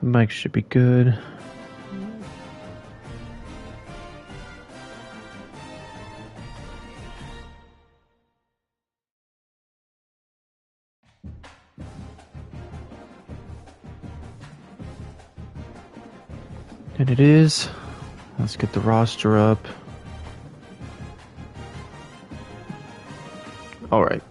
Mic should be good. And it is. Let's get the roster up. Alright.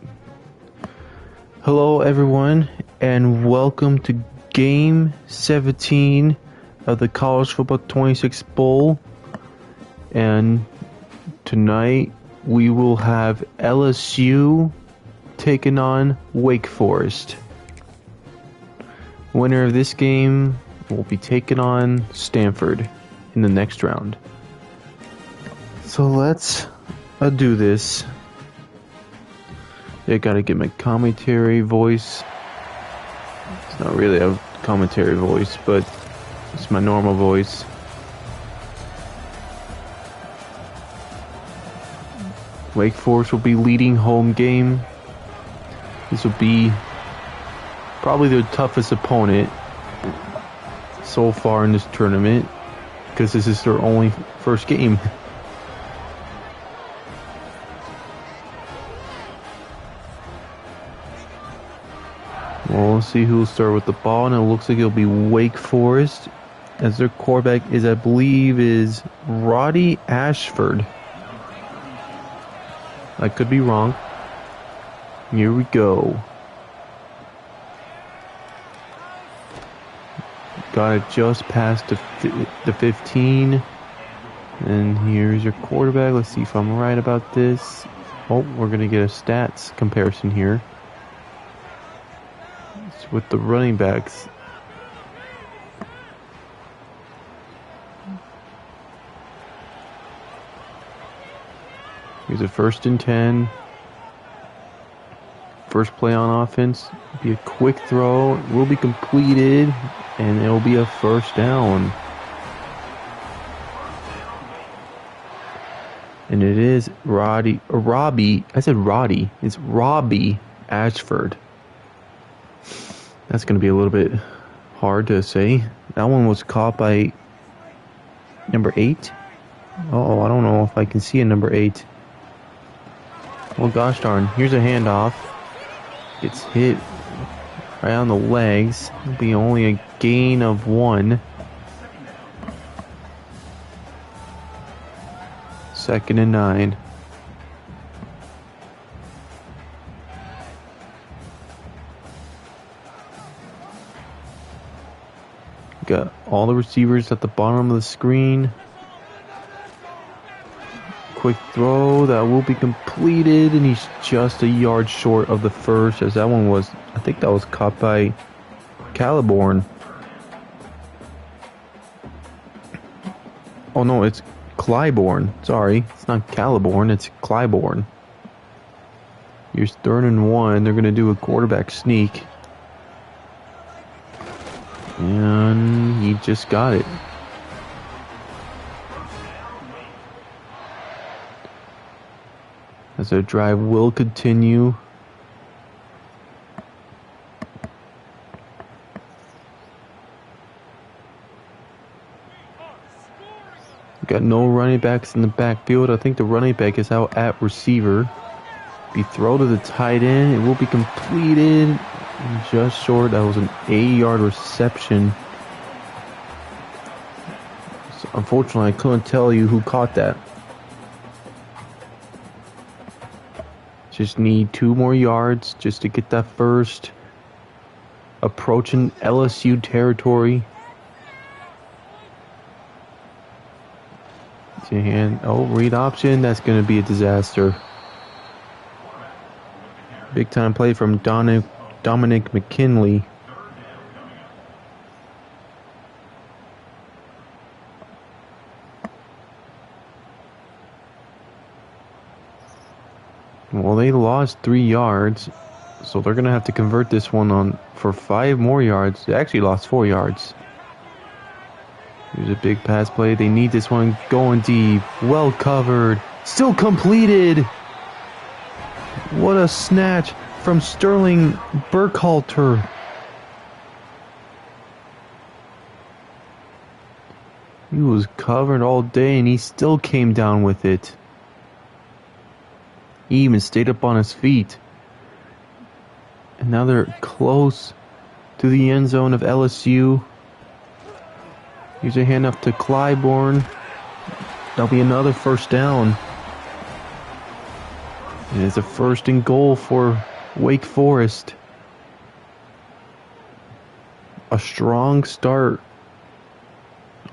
Hello everyone, and welcome to Game 17 of the College Football 26 Bowl. And tonight we will have LSU taking on Wake Forest. Winner of this game will be taking on Stanford in the next round. So let's do this. I gotta get my commentary voice. It's not really a commentary voice, but it's my normal voice. Wake Forest will be leading home game. This will be probably their toughest opponent so far in this tournament, because this is their only first game. Well, we'll see who will start with the ball, and it looks like it'll be Wake Forest, as their quarterback is, I believe, is Roddy Ashford. I could be wrong. Here we go. Got it just past the 15. And here's your quarterback. Let's see if I'm right about this. Oh, we're going to get a stats comparison here. It's with the running backs. Here's a 1st and 10. First play on offense. Be a quick throw. It will be completed. And it will be a first down. And it is Robbie. I said Roddy. It's Robbie Ashford. That's going to be a little bit hard to say. That one was caught by number 8. Oh, I don't know if I can see a number 8. Well, gosh darn. Here's a handoff. Gets hit right on the legs. It'll be only a gain of 1. 2nd and 9. Got all the receivers at the bottom of the screen. Quick throw that will be completed, and he's just a yard short of the first, as that one was, I think that was caught by Caliborn. Oh no, it's Clybourne. Sorry, it's not Caliborn, it's Clybourne. Here's 3rd and 1. They're going to do a quarterback sneak. And he just got it. As their drive will continue. Got no running backs in the backfield. I think the running back is out at receiver. Be throw to the tight end. It will be completed. Just short. That was an 8-yard reception. So unfortunately, I couldn't tell you who caught that. Just need 2 more yards just to get that first. Approaching LSU territory. Oh, read option. That's going to be a disaster. Big time play from Dominic McKinley. Well, they lost 3 yards, so they're going to have to convert this one on for 5 more yards. They actually lost 4 yards. Here's a big pass play. They need this one going deep. Well covered. Still completed. What a snatch from Sterling Burkhalter. He was covered all day and he still came down with it. He even stayed up on his feet. And now they're close to the end zone of LSU. Here's a hand up to Clybourne. That'll be another first down. And it's a first and goal for Wake Forest. A strong start.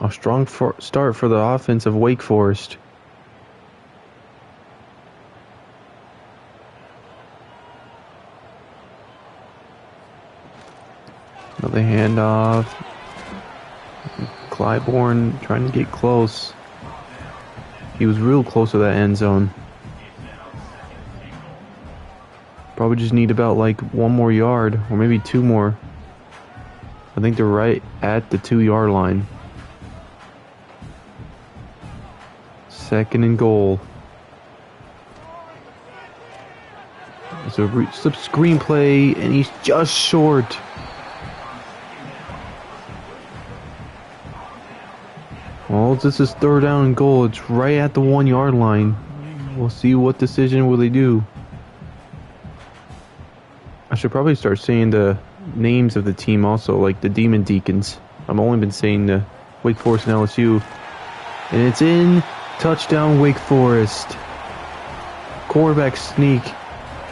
A strong start for the offense of Wake Forest. Another handoff. Clybourne trying to get close. He was real close to that end zone. Probably just need about like 1 more yard, or maybe 2 more. I think they're right at the 2-yard line. Second and goal. It's a screenplay, and he's just short. Well, this is third down and goal. It's right at the 1-yard line. We'll see what decision will they do. I should probably start saying the names of the team also, like the Demon Deacons. I've only been saying the Wake Forest and LSU. And it's in. Touchdown, Wake Forest. Quarterback sneak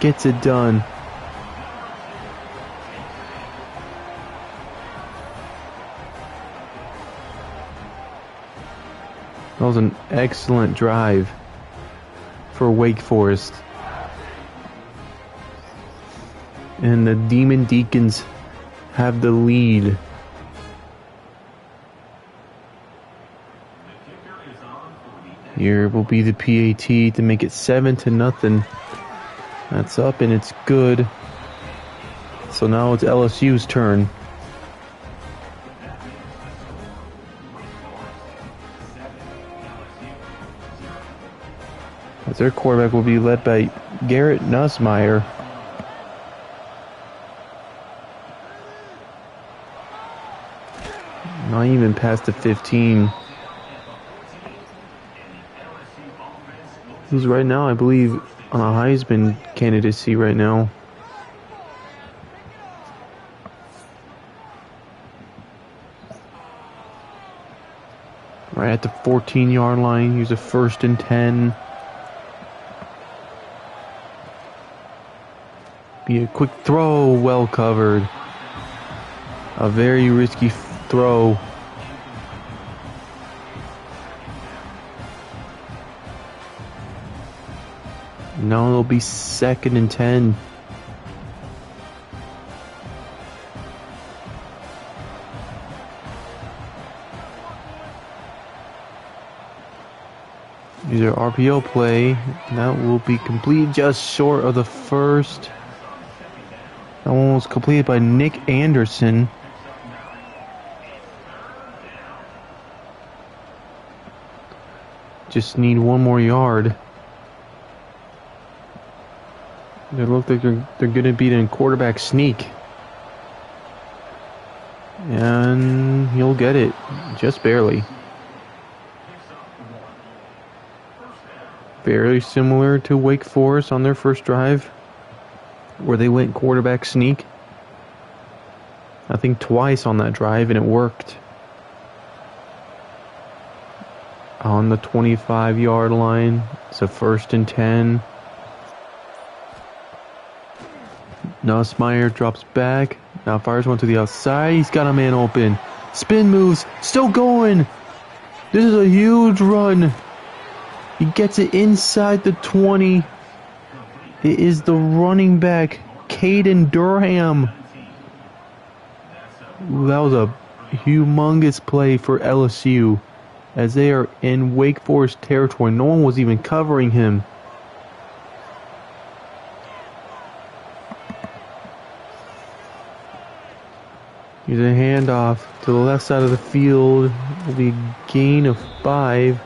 gets it done. That was an excellent drive for Wake Forest. And the Demon Deacons have the lead. Here will be the PAT to make it 7-0. That's up and it's good. So now it's LSU's turn. As their quarterback will be led by Garrett Nussmeier. Not even past the 15. Who's right now, I believe, on a Heisman candidacy right now. Right at the 14-yard line. Here's a 1st and 10. Be a quick throw, well covered. A very risky throw. Now it'll be 2nd and 10. These are RPO play. That will be complete just short of the first. That one was completed by Nick Anderson. Just need 1 more yard. They look like they're going to beat a quarterback sneak. And he'll get it. Just barely. Very similar to Wake Forest on their first drive, where they went quarterback sneak. I think twice on that drive, and it worked. On the 25-yard line, it's a 1st and 10. Nussmeier drops back. Now fires one to the outside. He's got a man open. Spin moves. Still going. This is a huge run. He gets it inside the 20. It is the running back, Caden Durham. Ooh, that was a humongous play for LSU, as they are in Wake Forest territory. No one was even covering him. Here's a handoff to the left side of the field. Will be a gain of 5.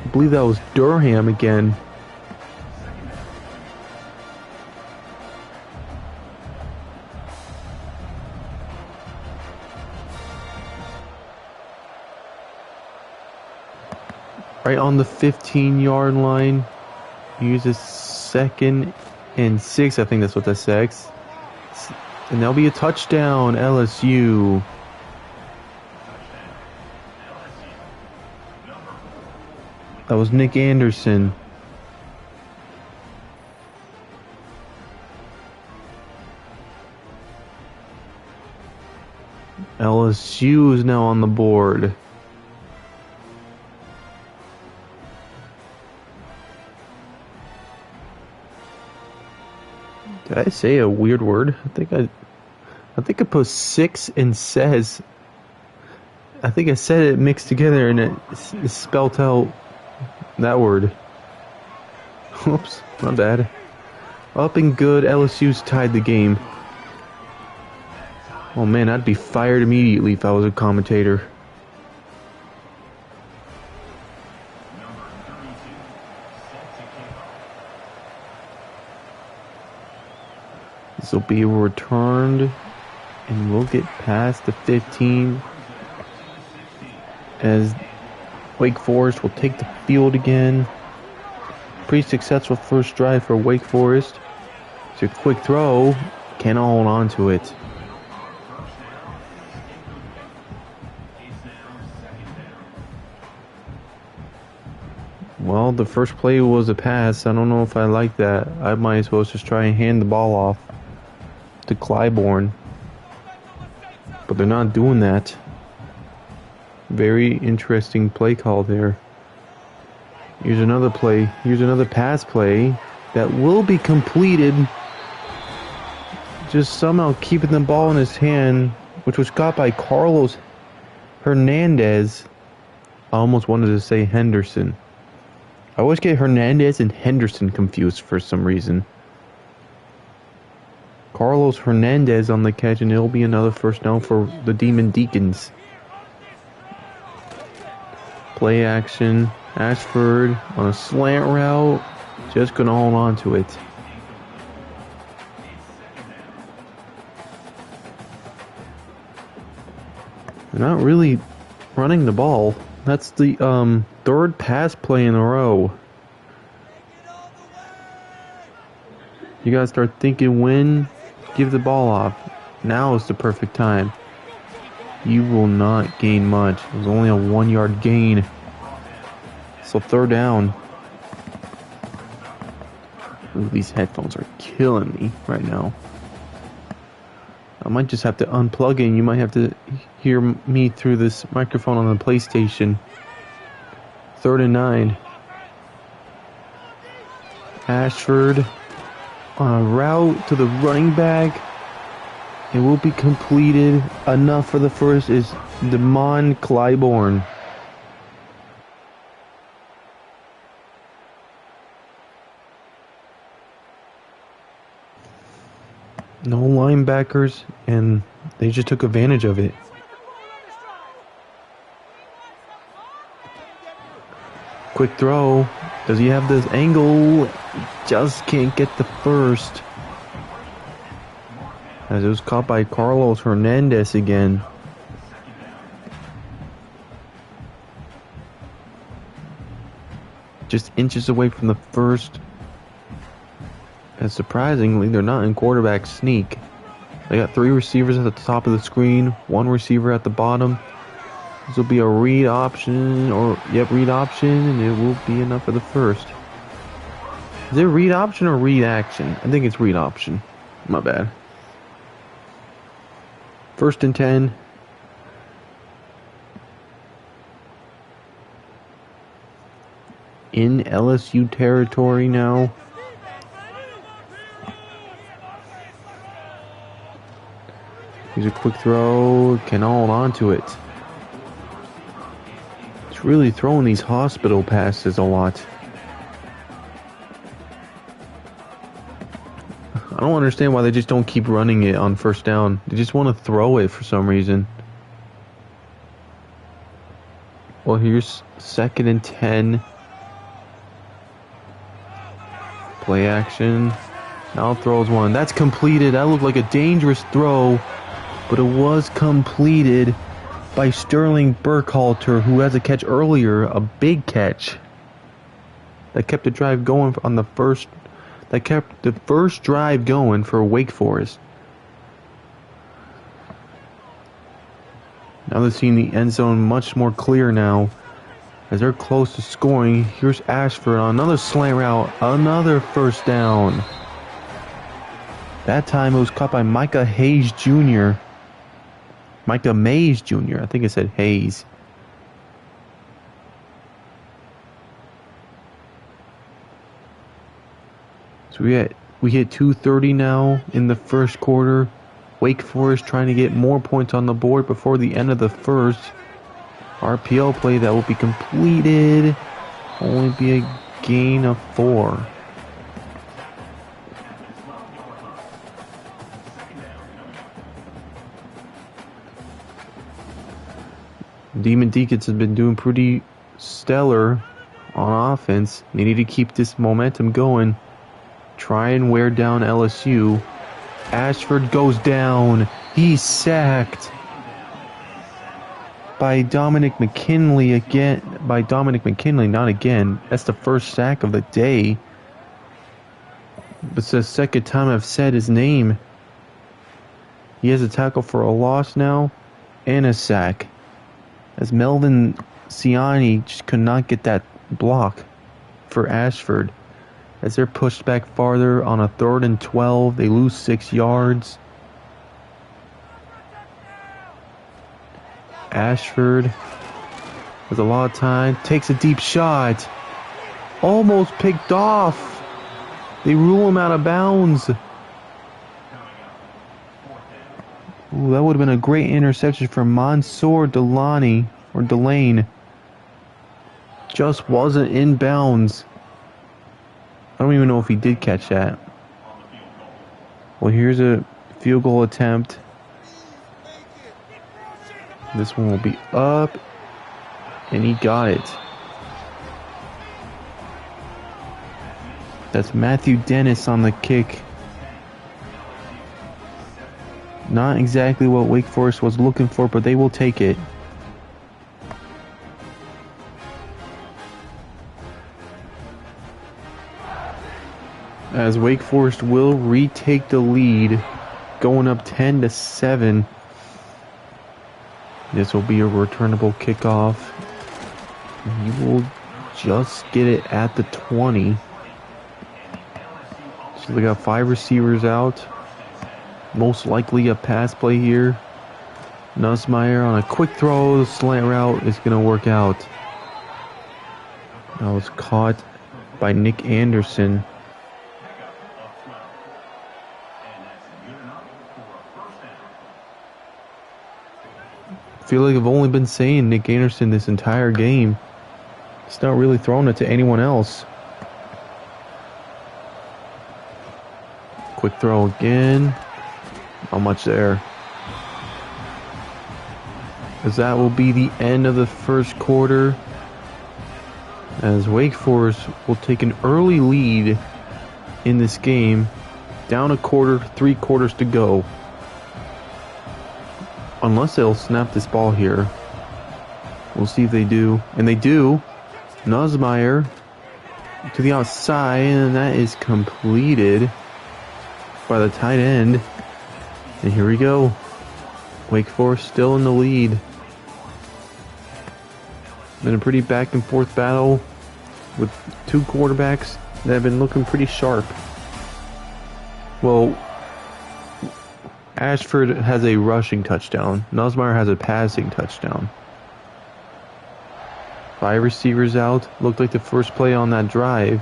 I believe that was Durham again. right on the 15-yard line. Use a 2nd and 6. I think that's what that says. And that'll be a touchdown, LSU. That was Nick Anderson. LSU is now on the board. Did I say a weird word? I think I put 6 and says. I think I said it mixed together and it spelled out that word. Whoops, my bad. Up and good. LSU's tied the game. Oh man, I'd be fired immediately if I was a commentator. This will be returned, and we'll get past the 15 as Wake Forest will take the field again. Pretty successful first drive for Wake Forest. It's a quick throw, can't hold on to it. Well, the first play was a pass. I don't know if I like that. I might as well just try and hand the ball off to Clybourne. But they're not doing that. Very interesting play call there. Here's another play. Here's another pass play that will be completed. Just somehow keeping the ball in his hand, which was caught by Carlos Hernandez. I almost wanted to say Henderson. I always get Hernandez and Henderson confused for some reason. Carlos Hernandez on the catch, and it'll be another first down for the Demon Deacons. Play action. Ashford on a slant route. Just gonna hold on to it. They're not really running the ball. That's the third pass play in a row. You gotta start thinking when, give the ball off. Now is the perfect time. You will not gain much. It was only a 1-yard gain. So third down. Ooh, these headphones are killing me right now. I might just have to unplug it and you might have to hear me through this microphone on the PlayStation. 3rd and 9. Ashford on a route to the running back. It will be completed. Enough for the first is Damon Clybourne. No linebackers, and they just took advantage of it. Quick throw. Does he have this angle? Just can't get the first. As it was caught by Carlos Hernandez again. Just inches away from the first. And surprisingly, they're not in quarterback sneak. They got 3 receivers at the top of the screen, 1 receiver at the bottom. This will be a read option, read option, and it will be enough for the first. Is it read option or read action? I think it's read option. My bad. 1st and 10. In LSU territory now. Here's a quick throw. Can hold on to it. It's really throwing these hospital passes a lot. I don't understand why they just don't keep running it on first down. They just want to throw it for some reason. Well, here's 2nd and 10. Play action. Now throws one. That's completed. That looked like a dangerous throw, but it was completed. by Sterling Burkhalter, who has a catch earlier, a big catch that kept the drive going on the first. That kept the first drive going for Wake Forest. Now they're seeing the end zone much more clear now, as they're close to scoring. Here's Ashford on another slant route, another first down. That time it was caught by Micah Mays Jr. I think it said Hayes. So we hit 2:30 now in the first quarter. Wake Forest trying to get more points on the board before the end of the first. RPO play that will be completed. Only be a gain of 4. Demon Deacons have been doing pretty stellar on offense. They need to keep this momentum going. Try and wear down LSU. Ashford goes down. He's sacked by Dominic McKinley again. Not again. That's the first sack of the day. It's the second time I've said his name. He has a tackle for a loss now and a sack, as Melvin Ciani just could not get that block for Ashford. As they're pushed back farther on a 3rd and 12, they lose 6 yards. Ashford has a lot of time, takes a deep shot, almost picked off. They rule him out of bounds. Ooh, that would have been a great interception for Mansour Delane. Just wasn't in bounds. I don't even know if he did catch that. Well, here's a field goal attempt. This one will be up. And he got it. That's Matthew Dennis on the kick. Not exactly what Wake Forest was looking for, but they will take it. As Wake Forest will retake the lead, going up 10-7. This will be a returnable kickoff. He will just get it at the 20. So they got 5 receivers out. Most likely a pass play here. Nussmeier on a quick throw. The slant route is going to work out. That was caught by Nick Anderson. I feel like I've only been saying Nick Anderson this entire game. It's not really throwing it to anyone else. Quick throw again. Not much there. As that will be the end of the first quarter. As Wake Forest will take an early lead in this game. Down a quarter, 3 quarters to go. Unless they'll snap this ball here. We'll see if they do. And they do. Nussmeier to the outside, and that is completed by the tight end. And here we go. Wake Forest still in the lead. Been a pretty back and forth battle with 2 quarterbacks that have been looking pretty sharp. Well, Ashford has a rushing touchdown. Nussmeier has a passing touchdown. 5 receivers out. Looked like the first play on that drive.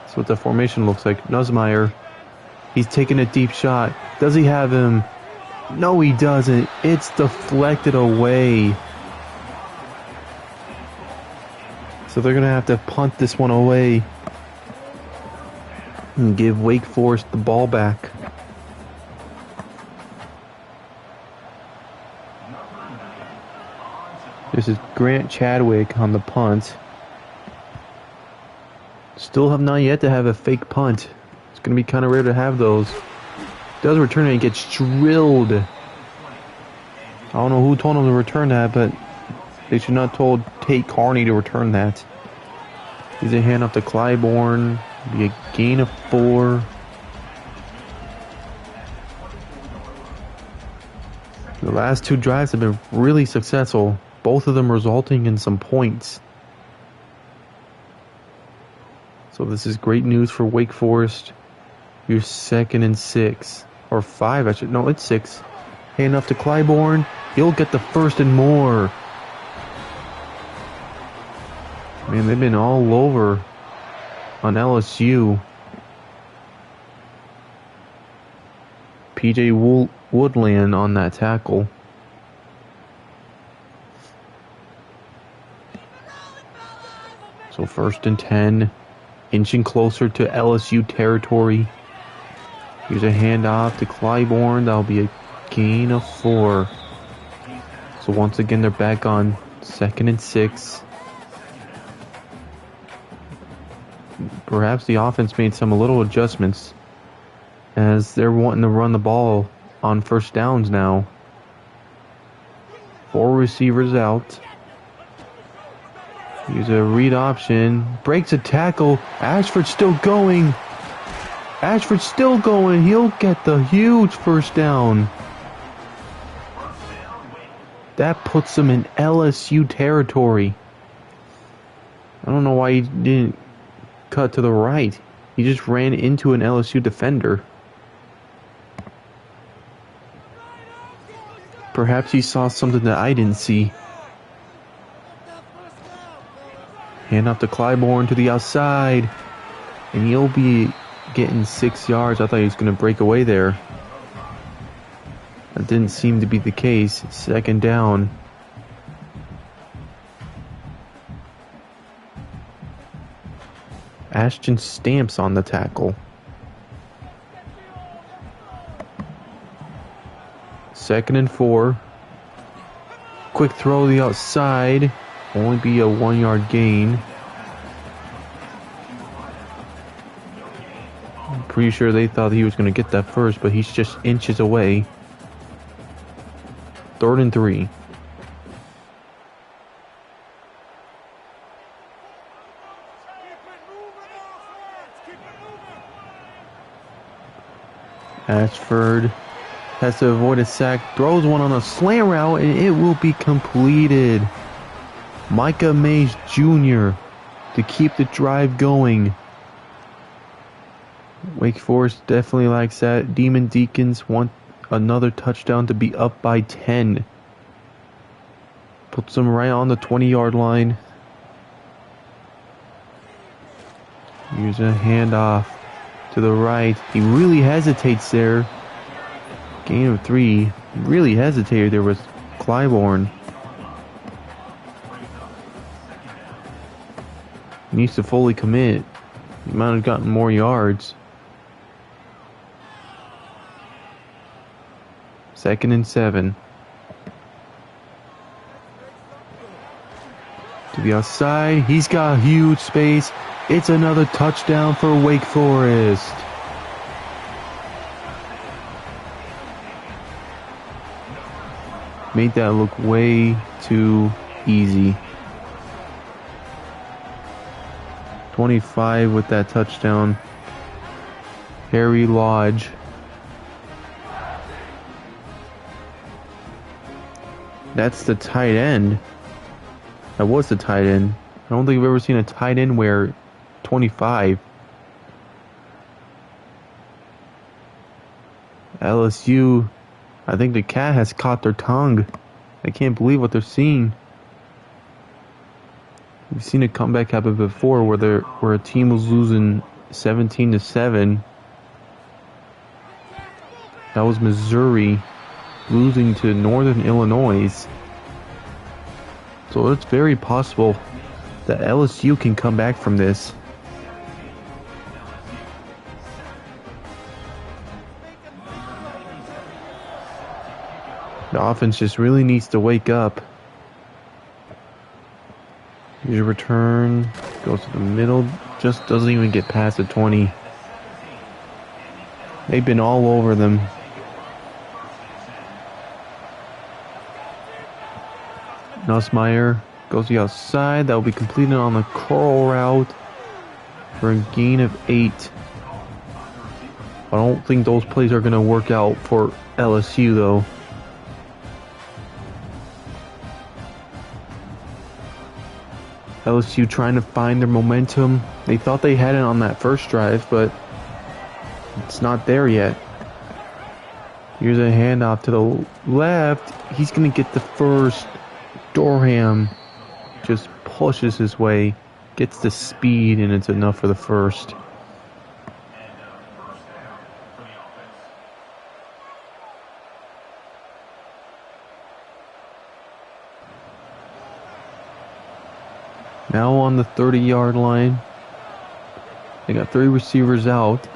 That's what the formation looks like. Nussmeier, he's taking a deep shot. Does he have him? No, he doesn't. It's deflected away. So they're going to have to punt this one away and give Wake Forest the ball back. This is Grant Chadwick on the punt. Still have not yet to have a fake punt. It's going to be kind of rare to have those. Does return it and gets drilled I don't know who told him to return that, but they should not have told Tate Carney to return that. He's a hand off to Clybourne. Be a gain of 4. The last 2 drives have been really successful, both of them resulting in some points. So this is great news for Wake Forest. You're 2nd and 6. Or 5, I should. No, it's 6. Hand off to Clybourne. He'll get the 1st and more. Man, they've been all over on LSU. PJ Woodland on that tackle. So 1st and 10. Inching closer to LSU territory. Here's a handoff to Clybourne. That'll be a gain of 4. So once again, they're back on 2nd and 6. Perhaps the offense made some little adjustments as they're wanting to run the ball on 1st downs now. 4 receivers out. Here's a read option. Breaks a tackle. Ashford's still going. Ashford's still going. He'll get the huge 1st down. That puts him in LSU territory. I don't know why he didn't cut to the right. He just ran into an LSU defender. Perhaps he saw something that I didn't see. Hand off to Clybourne to the outside. And he'll be getting 6 yards. I thought he was going to break away there. That didn't seem to be the case. 2nd down. Ashton Stamps on the tackle. 2nd and 4. Quick throw to the outside. Only be a 1-yard gain. I'm pretty sure they thought he was going to get that first, but he's just inches away. 3rd and 3. Ashford has to avoid a sack, throws one on a slant route, and it will be completed. Micah Mays Jr. to keep the drive going. Wake Forest definitely likes that. Demon Deacons want another touchdown to be up by 10. Puts them right on the 20-yard line. Here's a handoff to the right. He really hesitates there. Gain of 3. He really hesitated there with Clybourne. He needs to fully commit. He might have gotten more yards. 2nd and 7. To the outside. He's got huge space. It's another touchdown for Wake Forest. Made that look way too easy. 25 with that touchdown. Harry Lodge. That's the tight end. That was the tight end. I don't think I've ever seen a tight end wear 25. LSU, I think the cat has caught their tongue. I can't believe what they're seeing. We've seen a comeback happen before where a team was losing 17-7. That was Missouri losing to Northern Illinois. So it's very possible that LSU can come back from this. The offense just really needs to wake up. Here's a return. Goes to the middle. Just doesn't even get past the 20. They've been all over them. Nussmeier goes the outside. That will be completed on the curl route for a gain of 8. I don't think those plays are going to work out for LSU, though. LSU trying to find their momentum. They thought they had it on that first drive, but it's not there yet. Here's a handoff to the left. He's going to get the first. Dorham just pushes his way, gets the speed, and it's enough for the first. Now on the 30-yard line. They got 3 receivers out.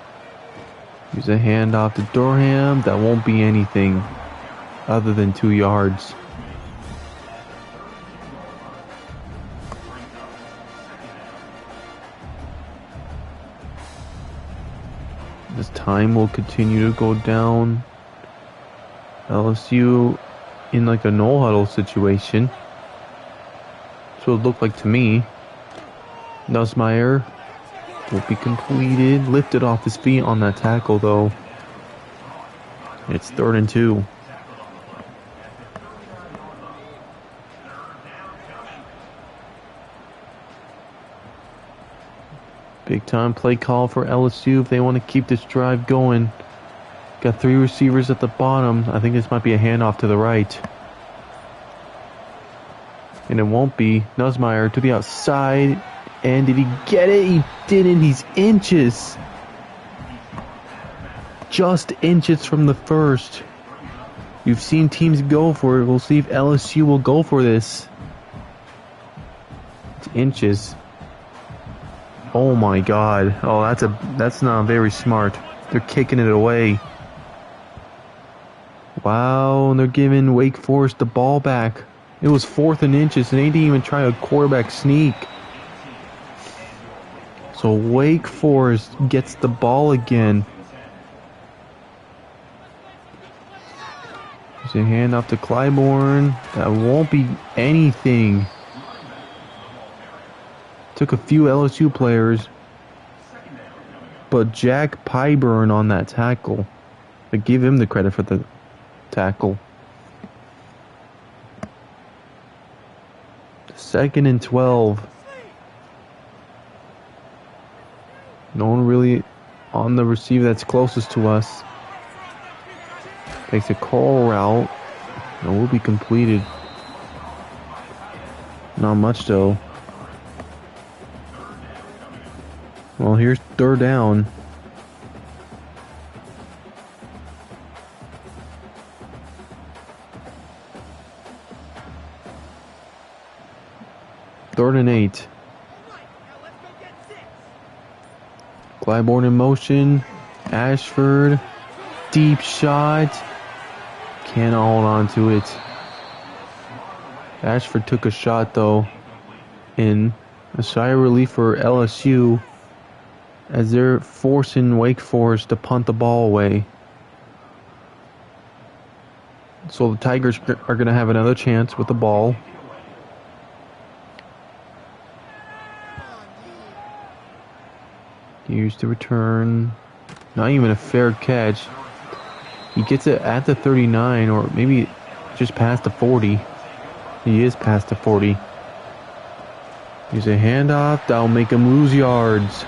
Here's a handoff to Dorham. That won't be anything other than 2 yards. This time will continue to go down. LSU in like a no huddle situation. So it looked like to me. Nussmeier will be completed. Lifted off his feet on that tackle though. It's 3rd and 2. Big time play call for LSU if they want to keep this drive going. Got 3 receivers at the bottom. I think this might be a handoff to the right. And it won't be. Nussmeier to the outside. And did he get it? He didn't. He's inches. Just inches from the first. You've seen teams go for it. We'll see if LSU will go for this. It's inches. Oh my God. Oh, that's not very smart. They're kicking it away. Wow, and they're giving Wake Forest the ball back. It was 4th and inches, and they didn't even try a quarterback sneak. So Wake Forest gets the ball again. There's a handoff to Clybourne. That won't be anything. Took a few LSU players, but Jack Pyburn on that tackle. I give him the credit for the tackle. 2nd and 12. No one really on the receiver that's closest to us. Takes a curl route. And will be completed. Not much though. Well, here's 3rd down. Third and 8. Clybourne in motion. Ashford. Deep shot. Can't hold on to it. Ashford took a shot though. In a sigh of relief for LSU as they're forcing Wake Forest to punt the ball away. So the Tigers are going to have another chance with the ball. Here's the return. Not even a fair catch. He gets it at the 39 or maybe just past the 40. He is past the 40. Here's a handoff. That'll make him lose yards.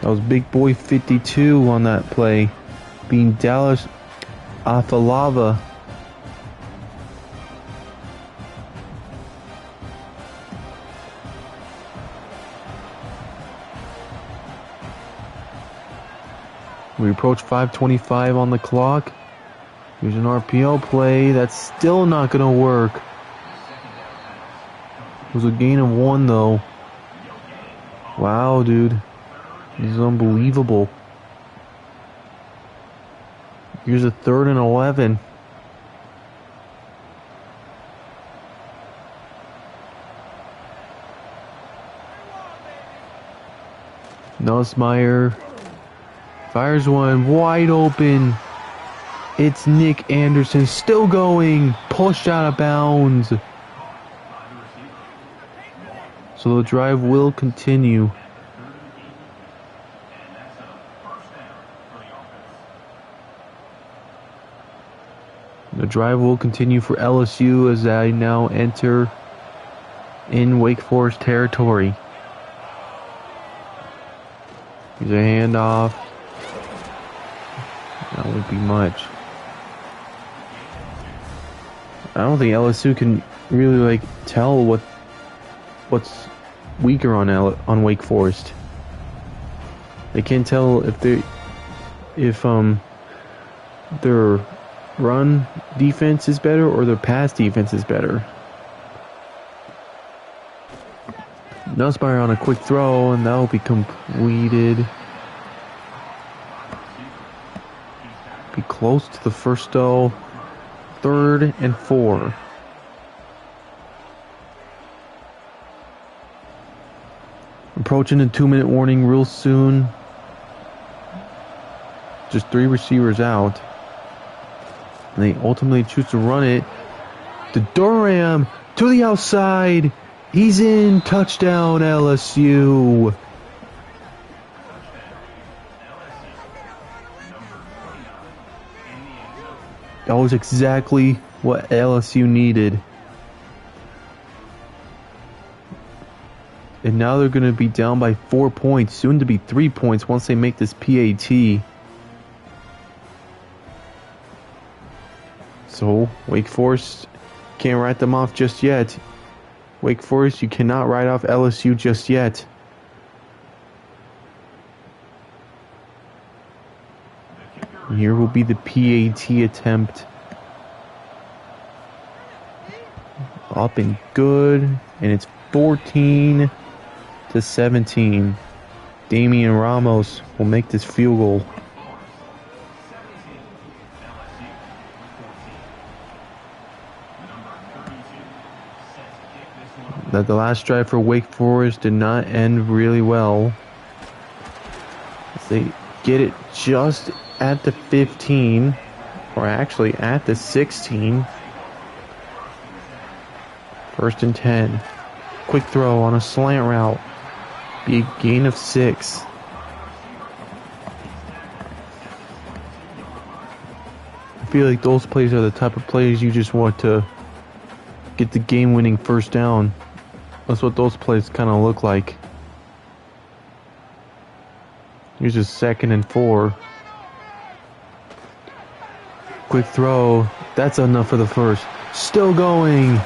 That was Big Boy 52 on that play. Being Dallas Afalava. We approach 5:25 on the clock. Here's an RPO play. That's still not going to work. It was a gain of 1 though. Wow, dude. This is unbelievable. Here's a 3rd and 11. Nussmeier fires one wide open It's Nick Anderson still going. Pushed out of bounds. So the drive will continue. The drive will continue for LSU as they now enter in Wake Forest territory. Here's a handoff. That wouldn't be much. I don't think LSU can really tell what's weaker on Wake Forest. They can't tell if their run defense is better or their pass defense is better. Nussmeier on a quick throw, and that will be completed. Be close to the first though. 3rd and 4. Approaching the 2-minute warning real soon. Just 3 receivers out. And they ultimately choose to run it. To Durham to the outside. He's in. Touchdown LSU. That was exactly what LSU needed. And now they're going to be down by 4 points, soon to be 3 points once they make this PAT. So, Wake Forest can't write them off just yet. Wake Forest, you cannot write off LSU just yet. Here will be the PAT attempt. Up and good. And it's 14-17. Damian Ramos will make this field goal. That the last drive for Wake Forest did not end really well. As they get it just at the 15, or actually at the 16. 1st and 10. Quick throw on a slant route. Be a gain of 6. I feel like those plays are the type of plays you just want to get the game-winning first down. That's what those plays kind of look like. Here's just 2nd and 4. Quick throw. That's enough for the first. Still going.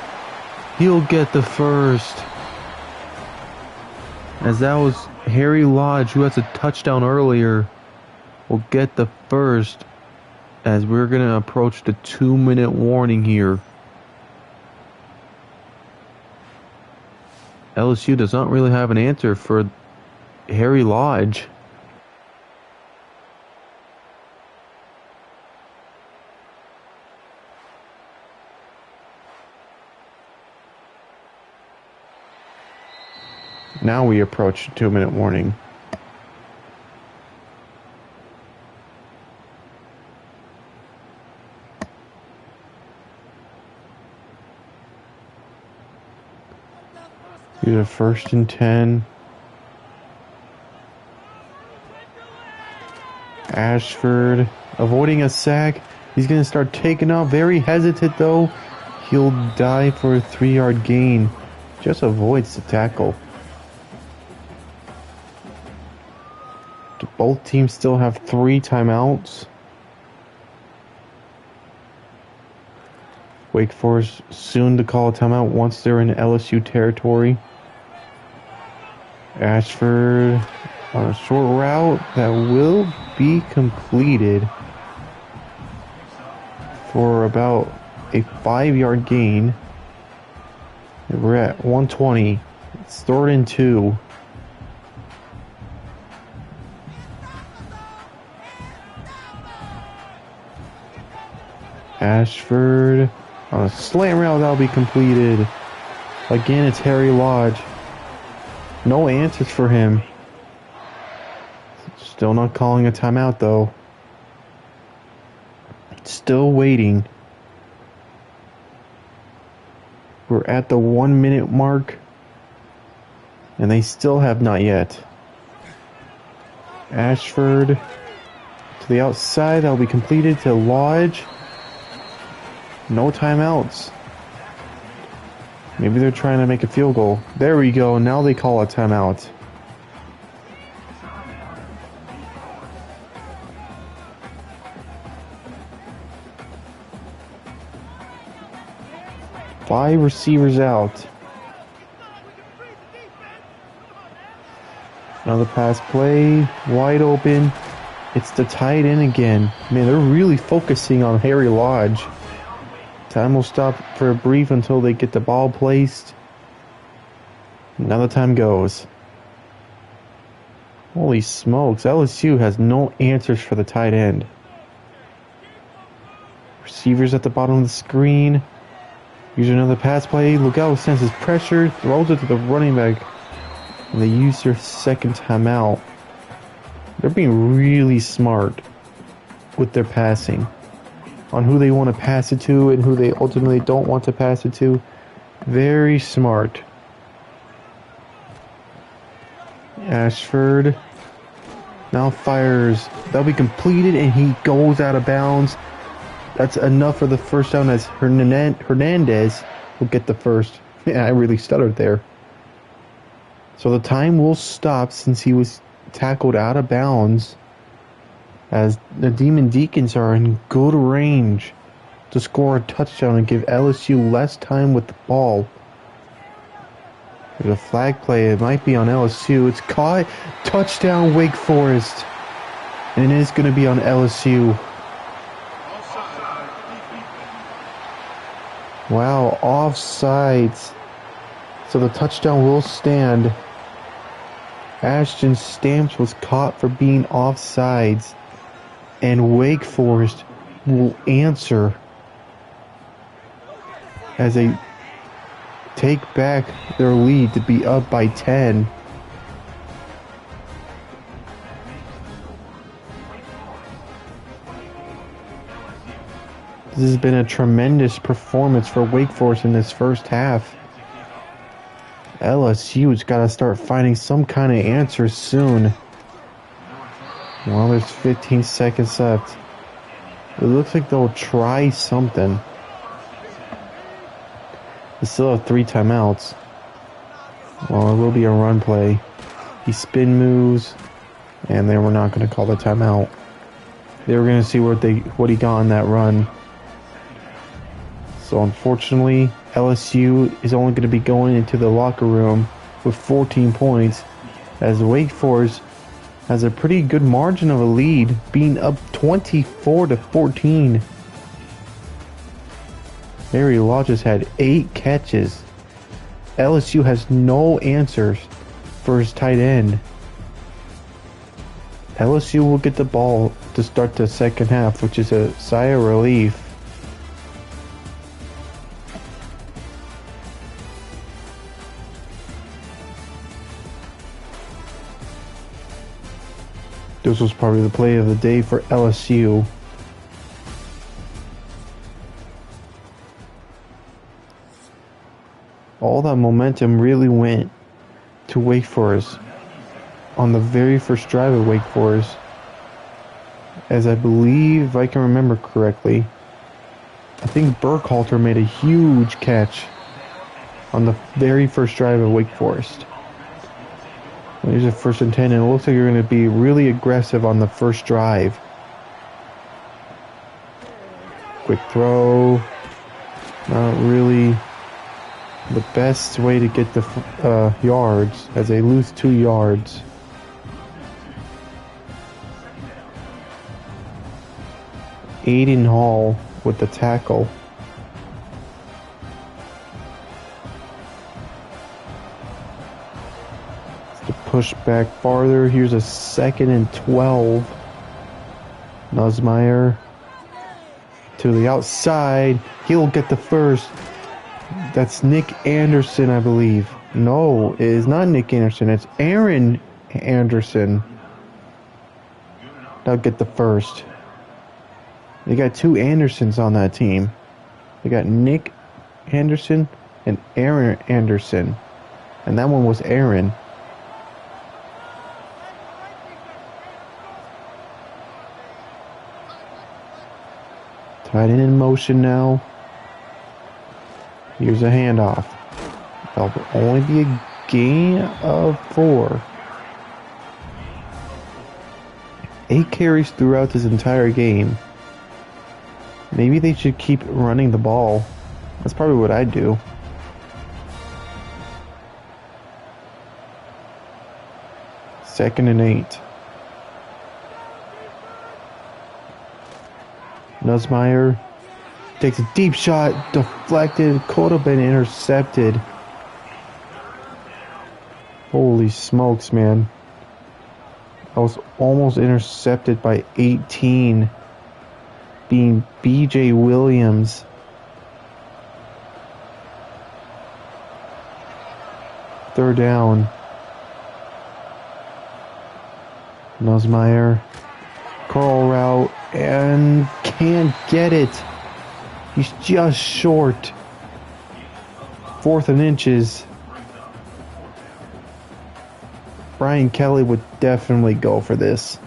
He'll get the first. As that was Harry Lodge, who has a touchdown earlier, will get the first. As we're going to approach the 2-minute warning here. LSU does not really have an answer for Harry Lodge. Now we approach the 2-minute warning. Here's a 1st and 10. Ashford avoiding a sack. He's going to start taking off. Very hesitant though. He'll die for a 3-yard gain. Just avoids the tackle. Both teams still have 3 timeouts. Wake Forest soon to call a timeout once they're in LSU territory. Ashford on a short route that will be completed for about a 5-yard gain. We're at 120. It's 3rd and 2. Ashford on a slant route that'll be completed. Again, it's Harry Lodge. No answers for him. Still not calling a timeout though. It's still waiting. We're at the 1 minute mark, and they still have not yet. Ashford to the outside. That'll be completed to Lodge. No timeouts. Maybe they're trying to make a field goal. There we go. Now they call a timeout. Five receivers out. Another pass play. Wide open. It's the tight end again. Man, they're really focusing on Harry Lodge. Time will stop for a brief until they get the ball placed. Now the time goes. Holy smokes, LSU has no answers for the tight end. Receivers at the bottom of the screen. Use another pass play. Lugalo senses pressure, throws it to the running back, and they use their second timeout. They're being really smart with their passing on who they want to pass it to and who they ultimately don't want to pass it to. Very smart. Ashford now fires. That'll be completed, and he goes out of bounds. That's enough for the first down, as Hernandez will get the first. Yeah, I really stuttered there. So the time will stop since he was tackled out of bounds, as the Demon Deacons are in good range to score a touchdown and give LSU less time with the ball. There's a flag play. It might be on LSU. It's caught. Touchdown, Wake Forest. And it is going to be on LSU. Wow, offsides. So the touchdown will stand. Ashton Stamps was caught for being offsides. And Wake Forest will answer as they take back their lead to be up by 10. This has been a tremendous performance for Wake Forest in this first half. LSU's got to start finding some kind of answer soon. Well, there's 15 seconds left. It looks like they'll try something. They still have 3 timeouts. Well, it will be a run play. He spin moves, and then we're not going to call the timeout. They were going to see what he got on that run. So unfortunately, LSU is only going to be going into the locker room with 14 points, as Wake Forest has a pretty good margin of a lead, being up 24-14. Harry Lodge has had 8 catches. LSU has no answers for his tight end. LSU will get the ball to start the second half, which is a sigh of relief. This was probably the play of the day for LSU. All that momentum really went to Wake Forest on the very first drive of Wake Forest, as I believe, if I can remember correctly, I think Burkhalter made a huge catch on the very first drive of Wake Forest. Here's a 1st and 10, and it looks like you're going to be really aggressive on the first drive. Quick throw. Not really the best way to get the yards, as they lose 2 yards. Aiden Hall with the tackle. To push back farther. Here's a 2nd and 12. Nussmeier to the outside. He'll get the first. That's Nick Anderson, I believe. No, it is not Nick Anderson. It's Aaron Anderson. They'll get the first. They got two Andersons on that team. They got Nick Anderson and Aaron Anderson. And that one was Aaron. Tight end in motion now. Here's a handoff. That'll only be a gain of 4. 8 carries throughout this entire game. Maybe they should keep running the ball. That's probably what I'd do. Second and 8. Nussmeier takes a deep shot, deflected, could have been intercepted. Holy smokes, man. I was almost intercepted by 18, being B.J. Williams. Third down. Nussmeier. Curl route and can't get it. He's just short. 4th and inches. Brian Kelly would definitely go for this.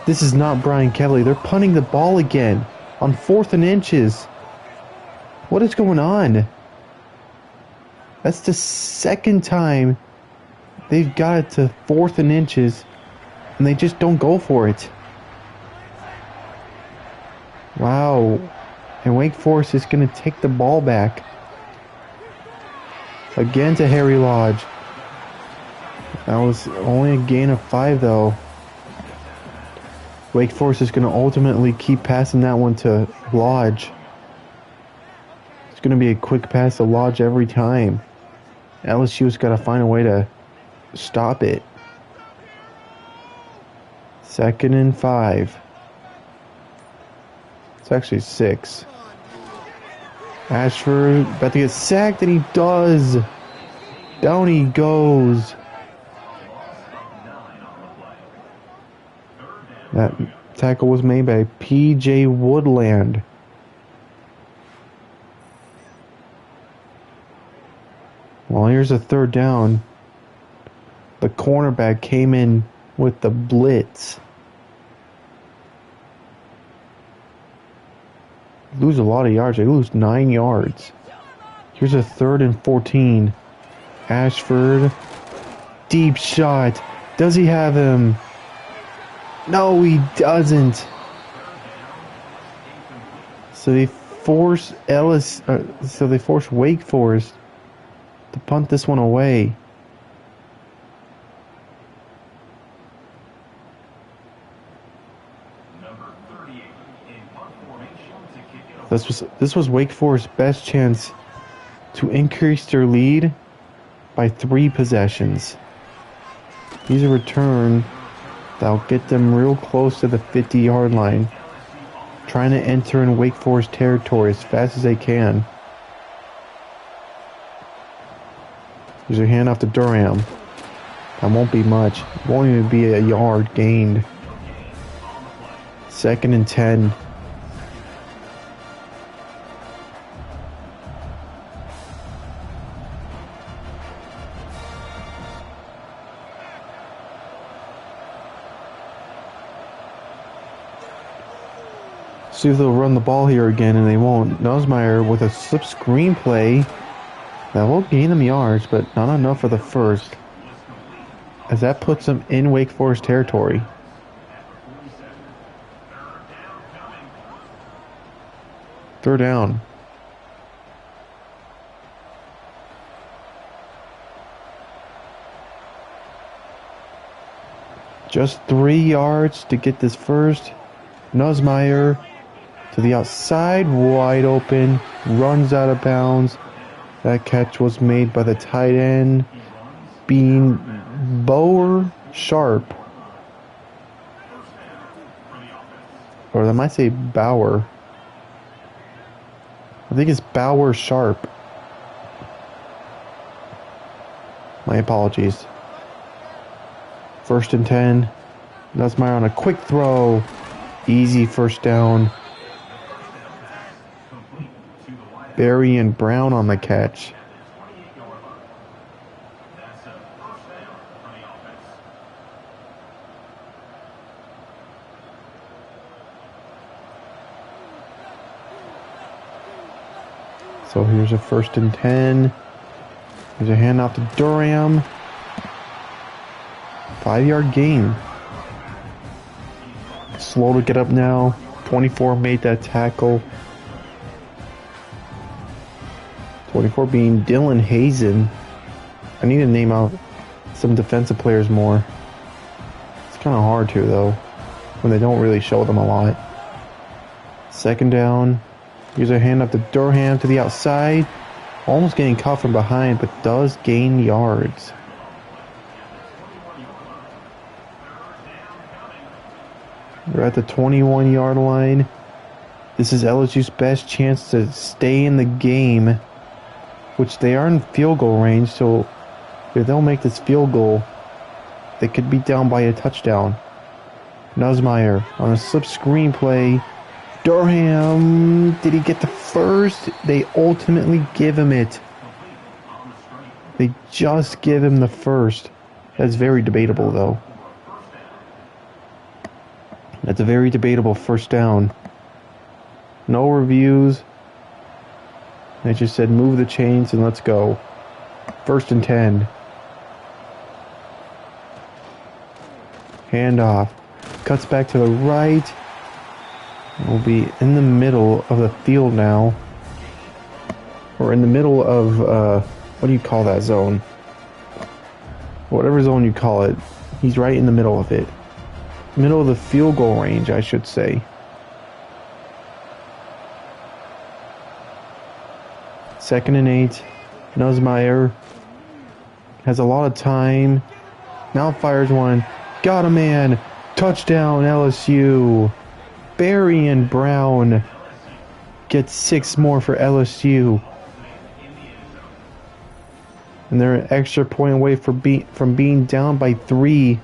This is not Brian Kelly. They're punting the ball again on 4th and inches. What is going on? That's the second time they've got it to 4th and inches and they just don't go for it. Wow. And Wake Forest is going to take the ball back. Again to Harry Lodge. That was only a gain of 5 though. Wake Forest is going to ultimately keep passing that one to Lodge. It's going to be a quick pass to Lodge every time. LSU's got to find a way to stop it. 2nd and 5. It's actually 6. Ashford about to get sacked, and he does. Down he goes. That tackle was made by P.J. Woodland. Well, here's a 3rd down. The cornerback came in with the blitz. Lose a lot of yards. They lose 9 yards. Here's a 3rd and 14. Ashford. Deep shot. Does he have him? No, he doesn't. So they force Wake Forest to punt this one away. This was Wake Forest's best chance to increase their lead by 3 possessions. Here's a return that'll get them real close to the 50-yard line, trying to enter in Wake Forest territory as fast as they can. Here's a handoff to Durham. That won't be much. It won't even be a yard gained. 2nd and 10. See if they'll run the ball here again, and they won't. Nussmeier with a slip screen play. That will gain them yards, but not enough for the first, as that puts them in Wake Forest territory. Third down. Just 3 yards to get this first. Nussmeier to the outside, wide open, runs out of bounds. That catch was made by the tight end, being Bower Sharp. Or I might say Bauer. I think it's Bauer Sharp. My apologies. 1st and 10. Nussmeier on a quick throw. Easy first down. Berry and Brown on the catch. So here's a 1st and 10. Here's a handoff to Durham. 5-yard gain. Slow to get up now. 24 made that tackle. 24 being Dylan Hazen. I need to name out some defensive players more. It's kind of hard to, though, when they don't really show them a lot. 2nd down. Here's a hand up to Durham to the outside. Almost getting caught from behind, but does gain yards. They're at the 21-yard line. This is LSU's best chance to stay in the game, which they are in field goal range, so if they'll make this field goal, they could be down by a touchdown. Nussmeier on a slip screen play. Durham, did he get the first? They ultimately give him it. They just give him the first. That's very debatable, though. That's a very debatable 1st down. No reviews. They just said move the chains and let's go. 1st and 10. Handoff. Cuts back to the right. We'll be in the middle of the field now. Or in the middle of, what do you call that zone? Whatever zone you call it. He's right in the middle of it. Middle of the field goal range, I should say. 2nd and 8. Nussmeier has a lot of time. Now fires one. Got a man. Touchdown, LSU. Berry and Brown get 6 more for LSU. And they're an extra point away from being down by 3.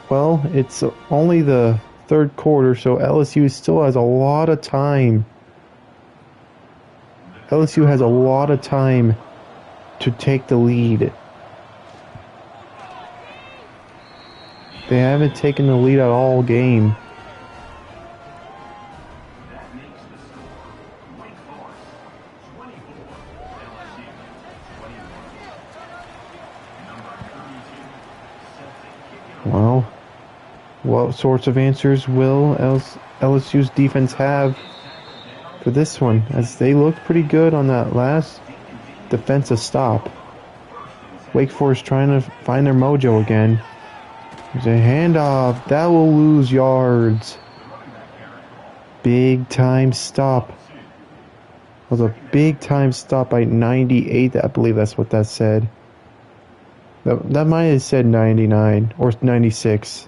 Well, it's only the 3rd quarter, so LSU still has a lot of time. LSU has a lot of time to take the lead. They haven't taken the lead at all game. Well, what sorts of answers will LSU's defense have for this one, as they looked pretty good on that last defensive stop? Wake Forest trying to find their mojo again. There's a handoff. That will lose yards. Big time stop. It was a big time stop by 98. I believe that's what that said. That might have said 99 or 96.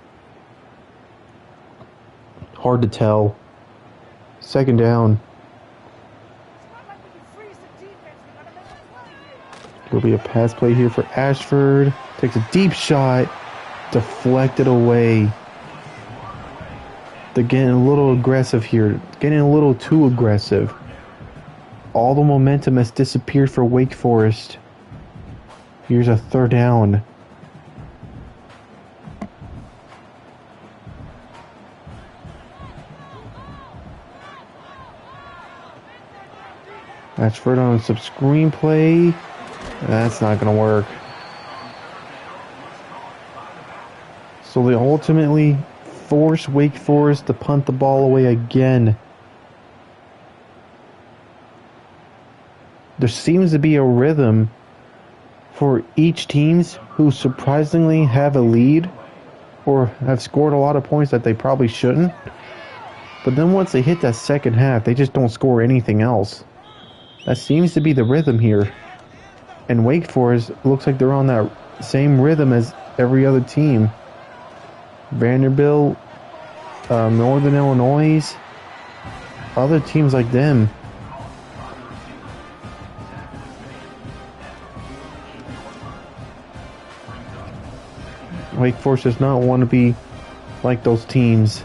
Hard to tell. 2nd down. There'll be a pass play here for Ashford. Takes a deep shot. Deflected away. They're getting a little aggressive here. Getting a little too aggressive. All the momentum has disappeared for Wake Forest. Here's a 3rd down. Ashford on some screenplay. That's not going to work. So they ultimately force Wake Forest to punt the ball away again. There seems to be a rhythm for each teams who surprisingly have a lead or have scored a lot of points that they probably shouldn't. But then once they hit that 2nd half, they just don't score anything else. That seems to be the rhythm here. And Wake Forest looks like they're on that same rhythm as every other team. Vanderbilt, Northern Illinois, other teams like them. Wake Forest does not want to be like those teams.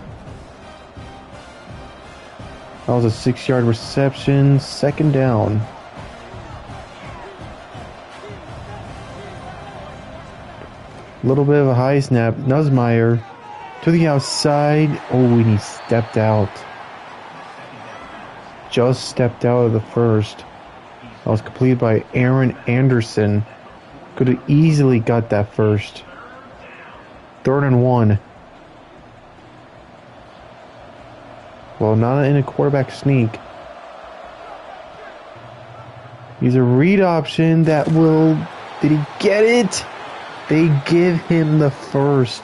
That was a 6-yard reception, 2nd down. A little bit of a high snap. Nussmeier to the outside. Oh, and he stepped out. Just stepped out of the first. That was completed by Aaron Anderson. Could have easily got that first. 3rd and 1. Well, not in a quarterback sneak. He's a read option that will... Did he get it? They give him the first.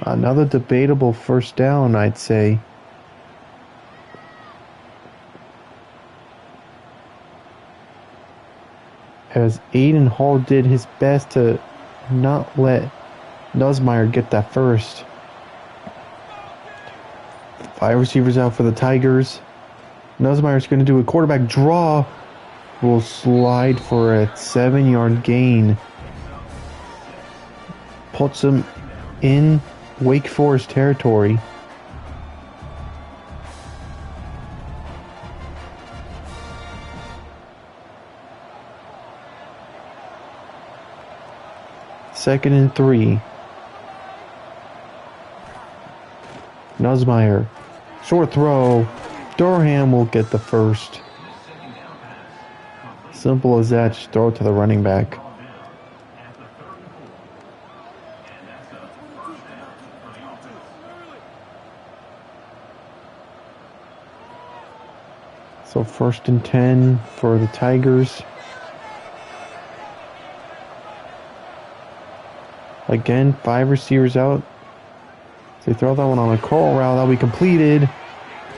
Another debatable first down, I'd say. As Aiden Hall did his best to not let Nussmeier get that first. 5 receivers out for the Tigers. Nussmeier's going to do a quarterback draw. Will slide for a 7-yard gain. Puts him in Wake Forest territory. Second and 3. Nussmeier. Short throw. Durham will get the first. Simple as that. Just throw it to the running back. So 1st and 10 for the Tigers. Again, 5 receivers out. So they throw that one on a curl route. That'll be completed.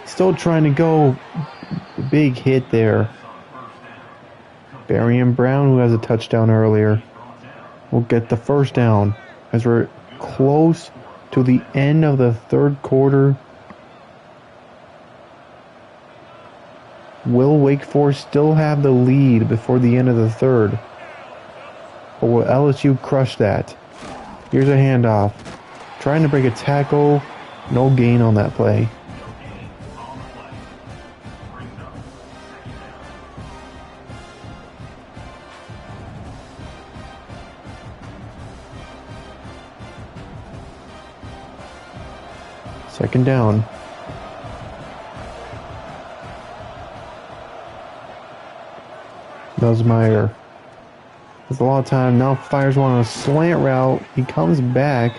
Still trying to go. Big hit there. Barian Brown, who has a touchdown earlier, will get the first down as we're close to the end of the 3rd quarter. Will Wake Forest still have the lead before the end of the 3rd? Or will LSU crush that? Here's a handoff. Trying to break a tackle. No gain on that play. Second down. Nussmeier has a lot of time. Now fires one on a slant route. He comes back.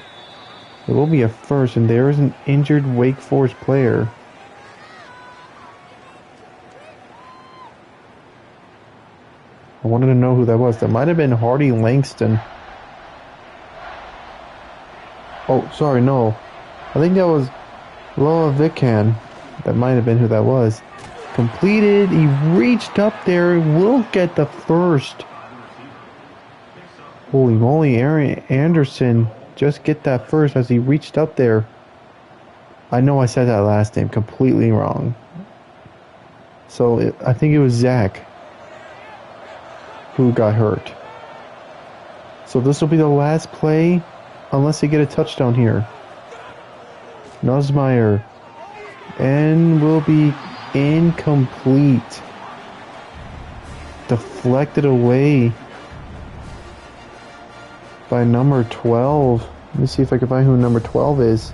It will be a first, and there is an injured Wake Forest player. I wanted to know who that was. That might have been Hardy Langston. Oh, sorry, no. I think that was Loa Vickan. That might have been who that was. Completed. He reached up there. Will get the first. Holy moly, Aaron Anderson just get that first as he reached up there. I know I said that last name completely wrong. So I think it was Zach who got hurt. So this will be the last play unless they get a touchdown here. Nussmeier. And will be incomplete. Deflected away by number 12. Let me see if I can find who number 12 is.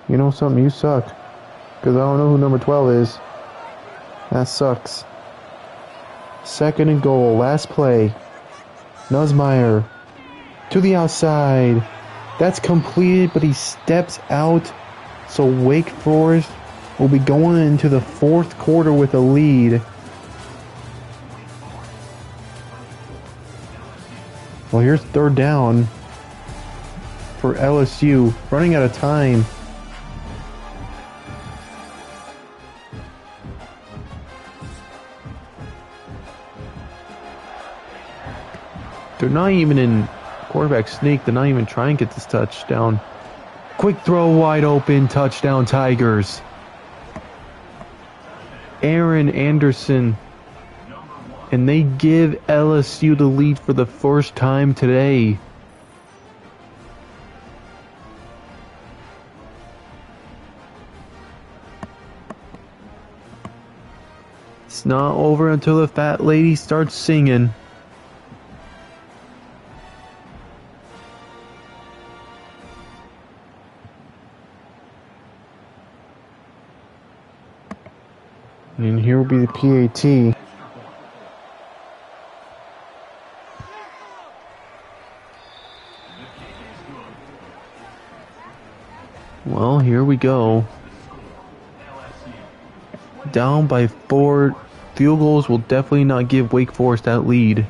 You know something? You suck. Because I don't know who number 12 is. That sucks. 2nd and goal. Last play. Nussmeier to the outside. That's completed, but he steps out. So Wake Forest will be going into the 4th quarter with a lead. Well, here's 3rd down for LSU. Running out of time. They're not even in quarterback sneak. They're not even trying to get this touchdown. Quick throw, wide open, touchdown Tigers. Aaron Anderson. And they give LSU the lead for the first time today. It's not over until the fat lady starts singing. And here will be the PAT. Well, here we go. Down by 4. Field goals will definitely not give Wake Forest that lead.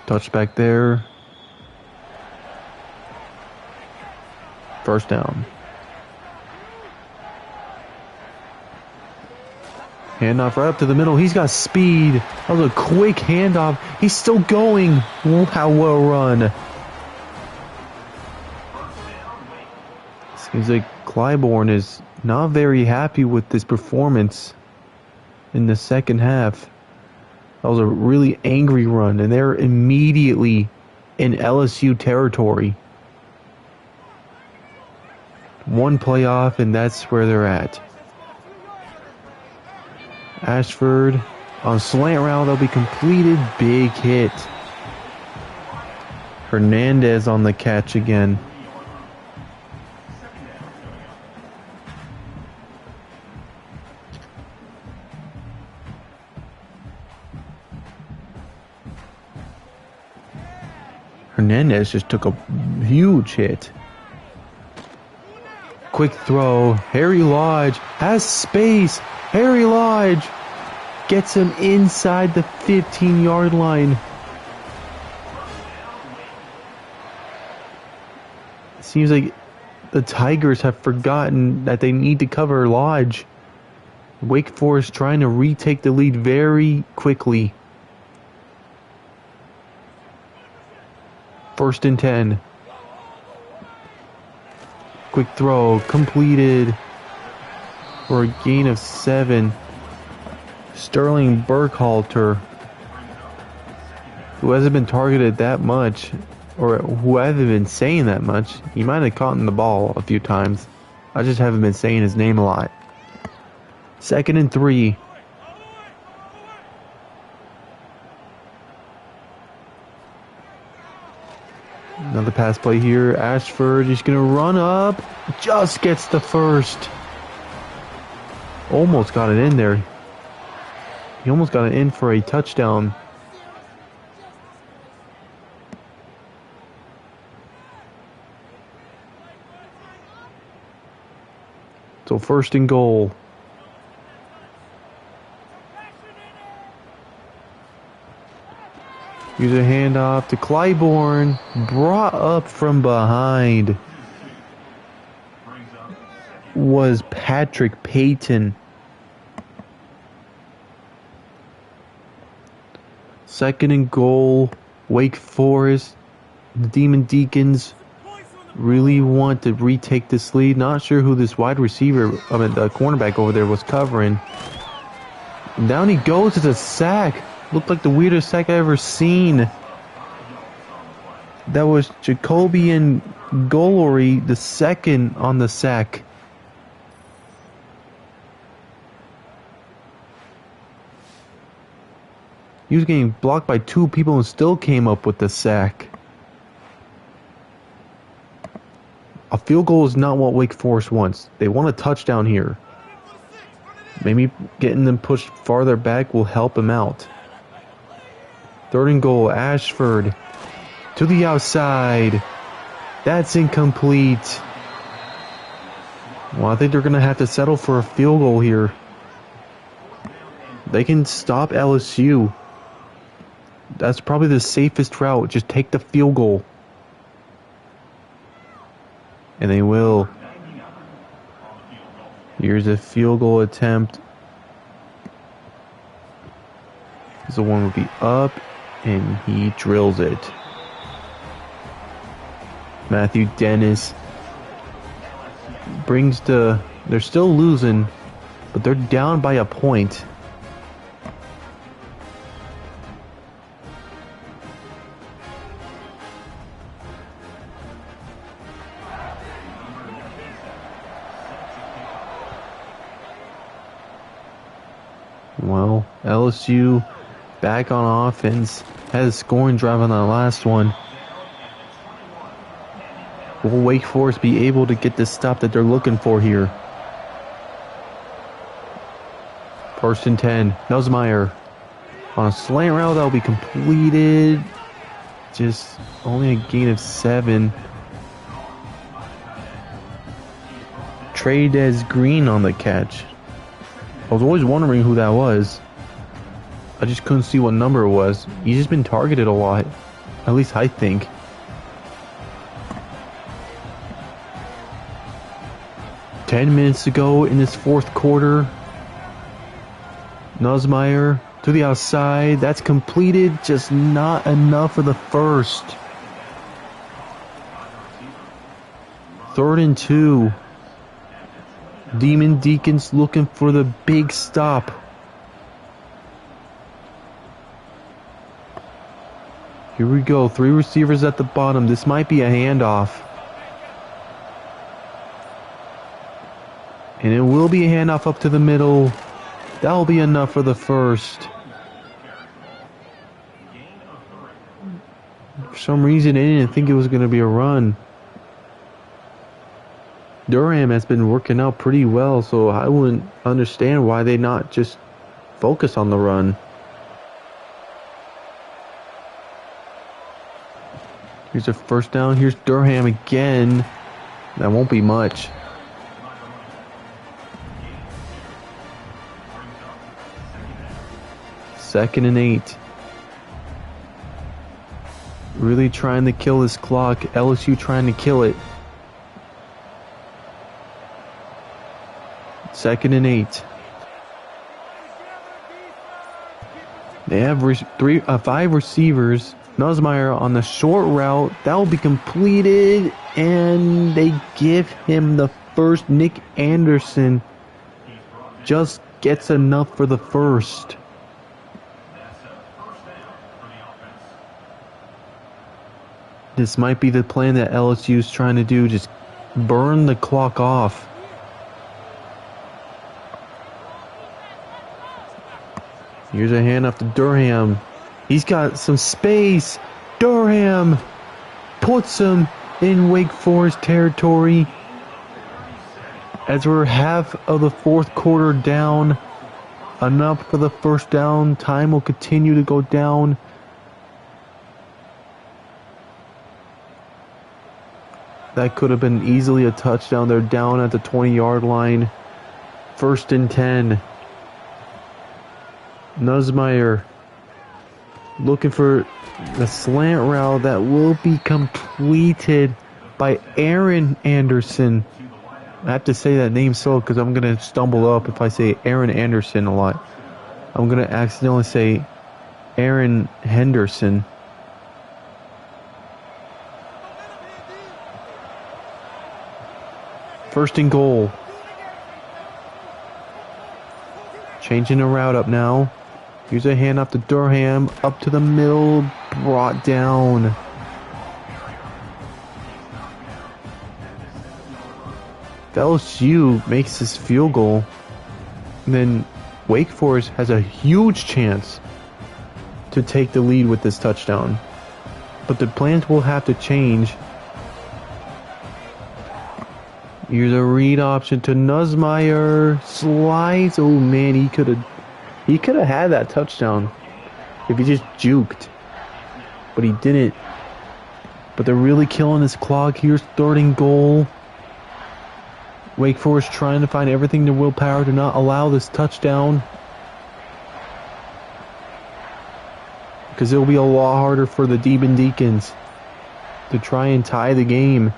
Touchback there. First down. Handoff right up to the middle. He's got speed. That was a quick handoff. He's still going. How well run. Seems like Clybourne is not very happy with this performance in the second half. That was a really angry run, and they're immediately in LSU territory. One play off, and that's where they're at. Ashford on slant route, that'll be completed. Big hit. Hernandez on the catch again. Hernandez just took a huge hit. Quick throw. Harry Lodge has space. Harry Lodge gets him inside the 15-yard line. It seems like the Tigers have forgotten that they need to cover Lodge. Wake Forest trying to retake the lead very quickly. 1st and 10. Quick throw, completed for a gain of 7. Sterling Burkhalter, who hasn't been targeted that much, or who hasn't been saying that much. He might have caught the ball a few times. I just haven't been saying his name a lot. 2nd and 3. Another pass play here. Ashford, he's going to run up. Just gets the first. Almost got it in there. He almost got it in for a touchdown. So 1st and goal. Use a handoff to Clybourne. Brought up from behind was Patrick Payton. 2nd and goal. Wake Forest. The Demon Deacons really want to retake this lead. Not sure who this wide receiver, the cornerback over there was covering. And down he goes. It's a sack. Looked like the weirdest sack I ever seen. That was Jacobian Gollery, the second on the sack. He was getting blocked by 2 people and still came up with the sack. A field goal is not what Wake Forest wants. They want a touchdown here. Maybe getting them pushed farther back will help them out. 3rd and goal, Ashford to the outside. That's incomplete. Well, I think they're going to have to settle for a field goal here. They can stop LSU. That's probably the safest route. Just take the field goal. And they will. Here's a field goal attempt. Because the one would be up, and he drills it. Matthew Dennis brings they're still losing, but they're down by a point. Well, LSU back on offense, had a scoring drive on that last one. Will Wake Forest be able to get the stop that they're looking for here? 1st and 10. Nussmeier on a slant route that will be completed. Just only a gain of 7. Trades Green on the catch. I was always wondering who that was. I just couldn't see what number it was. He's just been targeted a lot. At least I think. Ten minutes to go in this fourth quarter. Nussmeier to the outside. That's completed. Just not enough for the first. 3rd and 2. Demon Deacons looking for the big stop. Here we go. 3 receivers at the bottom. This might be a handoff. And it will be a handoff up to the middle. That'll be enough for the first. For some reason, they didn't think it was going to be a run. Durham has been working out pretty well, so I wouldn't understand why they not just focus on the run. Here's a first down. Here's Durham again. That won't be much. Second and 8. Really trying to kill this clock. LSU trying to kill it. 2nd and 8. They have 5 receivers. Nussmeier on the short route. That will be completed. And they give him the first. Nick Anderson just gets enough for the first. This might be the plan that LSU is trying to do. Just burn the clock off. Here's a handoff to Durham. He's got some space. Durham puts him in Wake Forest territory. As we're half of the fourth quarter down. Enough for the first down. Time will continue to go down. That could have been easily a touchdown. They're down at the 20-yard line. 1st and 10. Nussmeier looking for the slant route that will be completed by Aaron Anderson. I have to say that name slow because I'm going to stumble up if I say Aaron Anderson a lot. I'm going to accidentally say Aaron Henderson. First and goal. Changing the route up now. Here's a handoff to Durham. Up to the middle. Brought down. LSU makes this field goal. And then Wake Forest has a huge chance to take the lead with this touchdown. But the plans will have to change. Here's a read option to Nussmeier. Slides. Oh man, he could have had that touchdown if he just juked. But he didn't. But they're really killing this clock. Here's 3rd and goal. Wake Forest trying to find everything in their willpower to not allow this touchdown. Because it'll be a lot harder for the Demon Deacons to try and tie the game.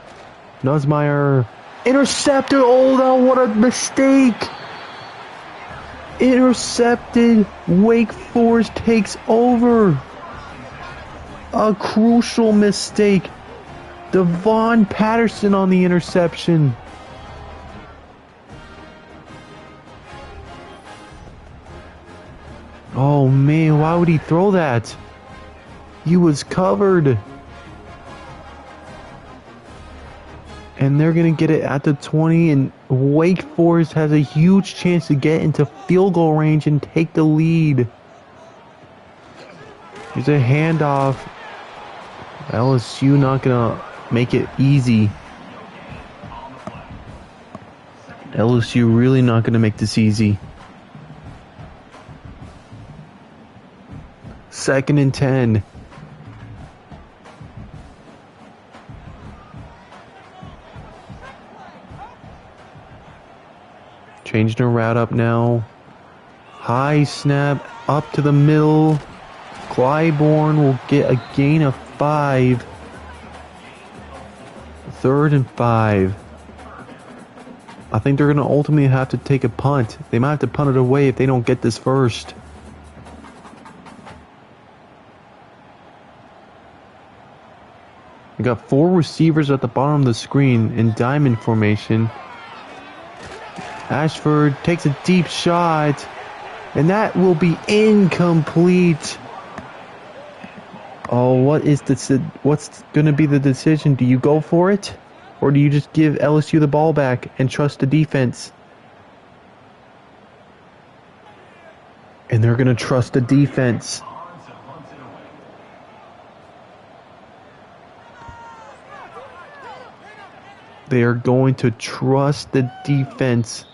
Nussmeier intercepted. Oh, no, what a mistake. Intercepted. Wake Forest takes over. A crucial mistake. Devon Patterson on the interception. Oh man, why would he throw that? He was covered. And they're going to get it at the 20, and Wake Forest has a huge chance to get into field goal range and take the lead. There's a handoff. LSU not going to make it easy. LSU really not going to make this easy. 2nd and 10. Changing the route up now. High snap up to the middle. Clybourne will get a gain of 5. 3rd and 5. I think they're going to ultimately have to take a punt. They might have to punt it away if they don't get this first. We got 4 receivers at the bottom of the screen in diamond formation. Ashford takes a deep shot, and that will be incomplete. Oh, what's going to be the decision? Do you go for it? Or do you just give LSU the ball back and trust the defense? And they're going to trust the defense. They are going to trust the defense.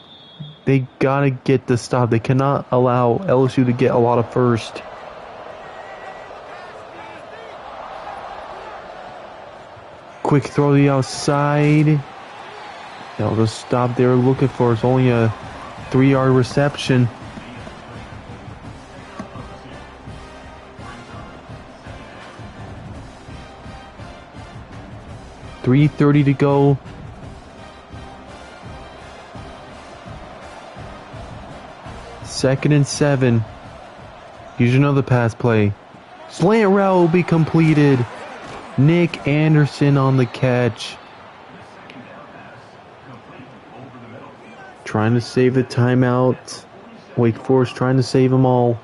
They got to get the stop. They cannot allow LSU to get a lot of first. Quick throw to the outside. They'll just stop there looking for. It's only a 3-yard reception. .330 to go. Second and 7. Here's another pass play. Slant route will be completed. Nick Anderson on the catch. Trying to save the timeout. Wake Forest trying to save them all.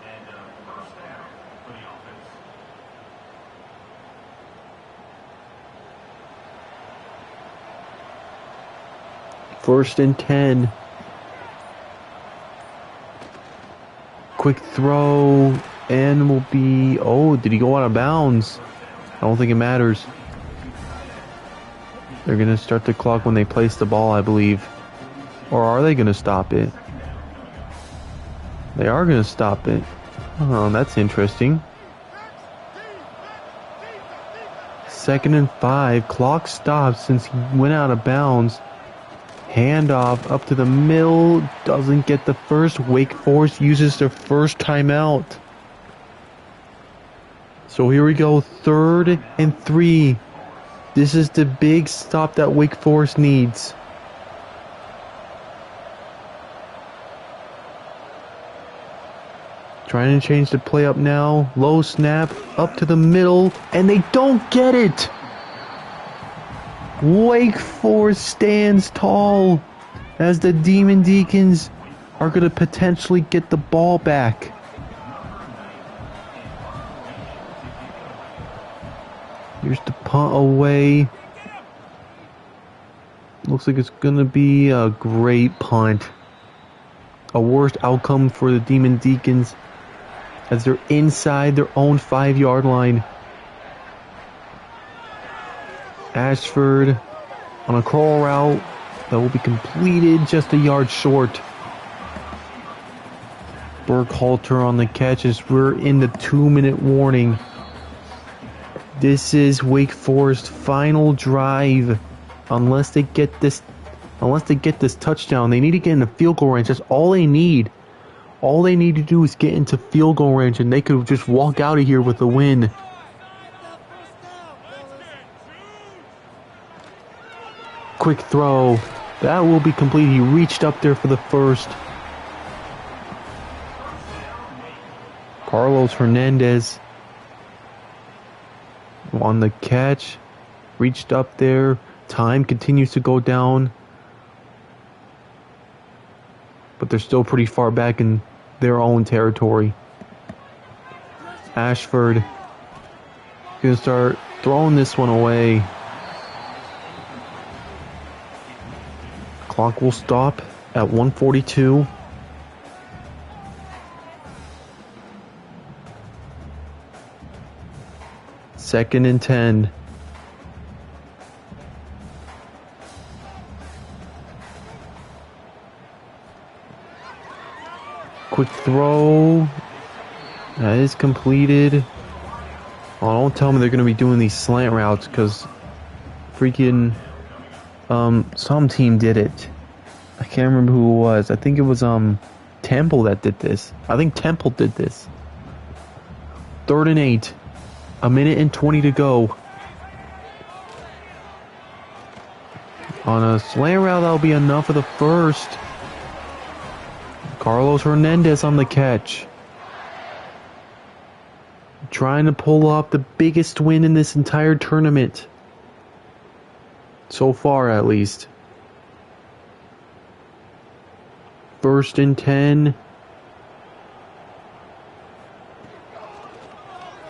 First and 10. Quick throw, and will be... Oh, did he go out of bounds? I don't think it matters. They're going to start the clock when they place the ball, I believe. Or are they going to stop it? They are going to stop it. Oh, that's interesting. 2nd and 5. Clock stops since he went out of bounds. Handoff up to the middle. Doesn't get the first. Wake Forest uses their first timeout. So here we go. 3rd and 3. This is the big stop that Wake Forest needs. Trying to change the play up now. Low snap up to the middle. And they don't get it. Wake Forest stands tall as the Demon Deacons are going to potentially get the ball back. Here's the punt away. Looks like it's going to be a great punt. A worst outcome for the Demon Deacons as they're inside their own 5-yard line. Ashford on a crawl route that will be completed just a yard short. Burkhalter on the catch as we're in the 2-minute warning. This is Wake Forest's final drive. Unless they get this touchdown, they need to get in the field goal range. That's all they need. All they need to do is get into field goal range, and they could just walk out of here with a win. Quick throw. That will be complete. He reached up there for the first. Carlos Hernandez on the catch. Reached up there. Time continues to go down. But they're still pretty far back in their own territory. Ashford gonna start throwing this one away. Clock will stop at 1:42. Second and 10. Quick throw. That is completed. Oh, don't tell me they're going to be doing these slant routes, because freaking some team did it. I can't remember who it was. I think it was Temple that did this. I think Temple did this. 3rd and 8. 1:20 to go. On a slant route, that'll be enough for the first. Carlos Hernandez on the catch. Trying to pull off the biggest win in this entire tournament. So far, at least. 1st and 10.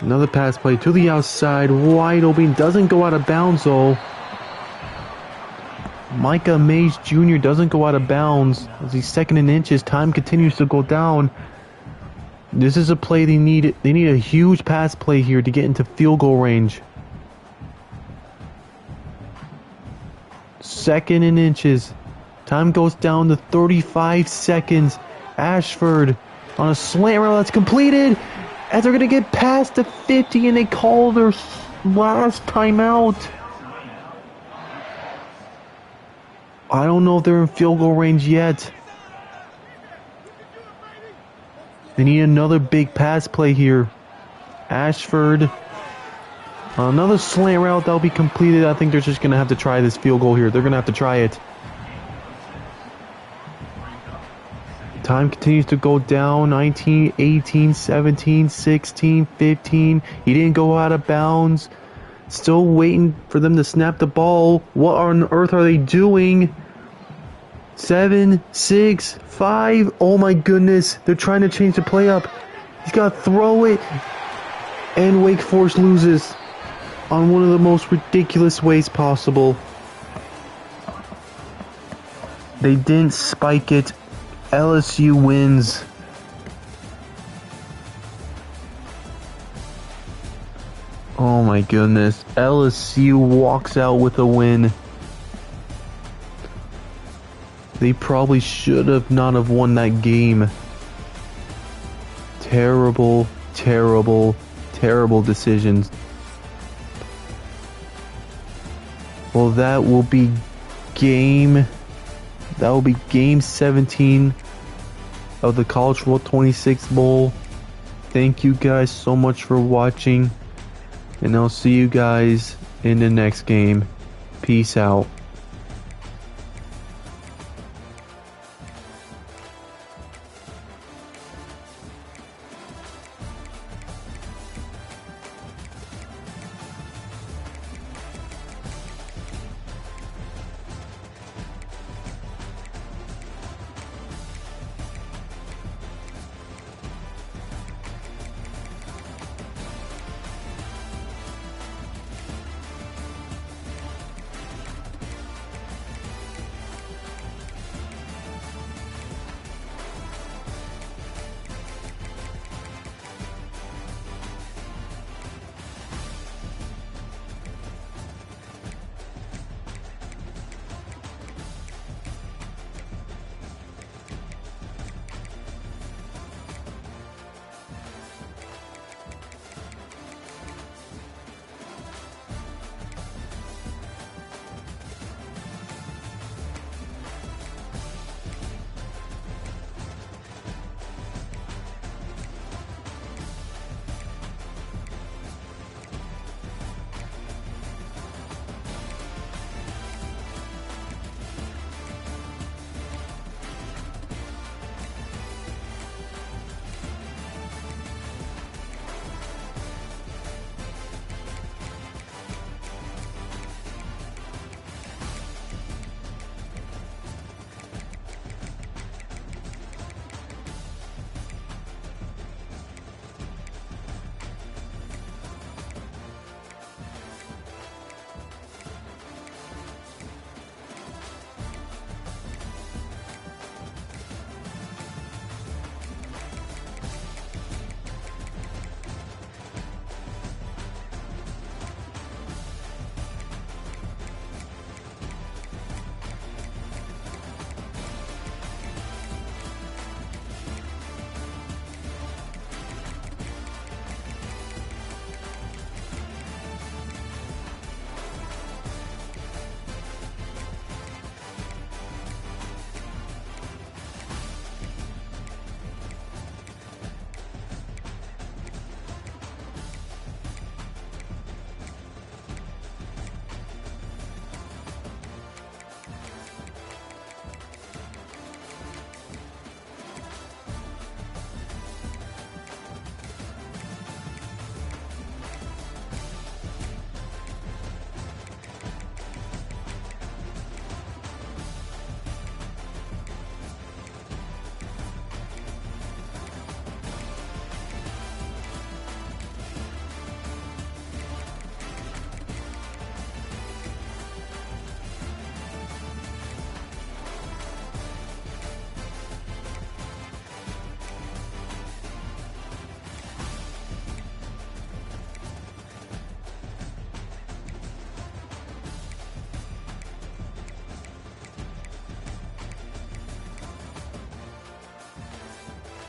Another pass play to the outside. Wide open. Doesn't go out of bounds, though. Micah Mays Jr. doesn't go out of bounds as he's 2nd and inches. Time continues to go down. This is a play they need. They need a huge pass play here to get into field goal range. 2nd and inches. Time goes down to 35 seconds. Ashford on a slant route that's completed. As they're going to get past the 50 and they call their last timeout. I don't know if they're in field goal range yet. They need another big pass play here. Ashford. Another slant route that'll be completed. I think they're just going to have to try this field goal here. They're going to have to try it. Time continues to go down. 19, 18, 17, 16, 15. He didn't go out of bounds. Still waiting for them to snap the ball. What on earth are they doing? 7, 6, 5. Oh my goodness. They're trying to change the play up. He's got to throw it. And Wake Forest loses on one of the most ridiculous ways possible. They didn't spike it. LSU wins. Oh my goodness. LSU walks out with a win. They probably should have not have won that game. Terrible, terrible, terrible decisions. Well, that will be game 17 of the College Football 26 Bowl. Thank you guys so much for watching. And I'll see you guys in the next game. Peace out.